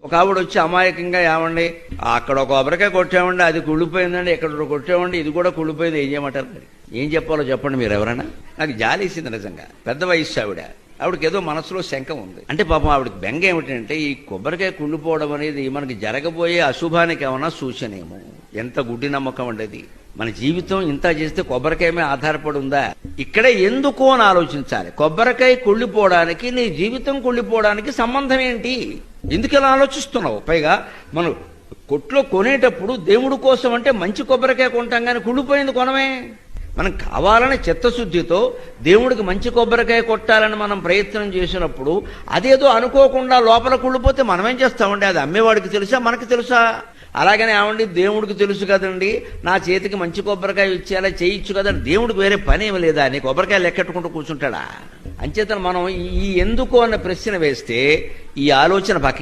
ఒక ఆవిడ వచ్చి అమాయకంగా ఏమండి అక్కడ ఒక కొబ్బరికాయ కొట్టామండి, అది కుళ్ళిపోయిందండి, ఇక్కడ కొట్టామండి, ఇది కూడా కుళ్ళిపోయింది, ఏం చేయమంటారు? మరి ఏం చెప్పాలో చెప్పండి మీరు ఎవరైనా. నాకు జాలేసింది నిజంగా. పెద్ద వయస్సు ఆవిడకి ఏదో మనసులో శంక ఉంది. అంటే పాపం ఆవిడకి బెంగ ఏమిటంటే ఈ కొబ్బరికాయ కుళ్ళిపోవడం అనేది మనకి జరగబోయే అశుభానికి ఏమన్నా సూచనేమో. ఎంత గుడ్డి నమ్మకం ఉండేది. మన జీవితం ఇంత చేస్తే కొబ్బరికాయ మీద ఆధారపడి ఉందా? ఇక్కడే ఎందుకు అని ఆలోచించాలి. కొబ్బరికాయ కుళ్ళిపోవడానికి నీ జీవితం కుళ్ళిపోవడానికి సంబంధం ఏంటి? ఎందుకు ఇలా ఆలోచిస్తున్నావు? పైగా మనం కొట్లో కొనేటప్పుడు దేవుడి కోసం అంటే మంచి కొబ్బరికాయ కొంటాం, కానీ కుళ్ళిపోయింది కొనమే. మనం కావాలని చిత్తశుద్ధితో దేవుడికి మంచి కొబ్బరికాయ కొట్టాలని మనం ప్రయత్నం చేసినప్పుడు అదేదో అనుకోకుండా లోపల కుళ్ళిపోతే మనం ఏం చేస్తామండి? అది అమ్మేవాడికి తెలుసా, మనకి తెలుసా? అలాగనే ఏమండి దేవుడికి తెలుసు కదండి, నా చేతికి మంచి కొబ్బరికాయ ఇచ్చేలా చేయొచ్చు కదండి. దేవుడికి వేరే పని ఏమి లేదా? నీ కొబ్బరికాయ లెక్కెట్టుకుంటూ కూర్చుంటాడా? అంచేతను మనం ఈ ఎందుకు అన్న ప్రశ్న వేస్తే ఈ ఆలోచన పక్కకి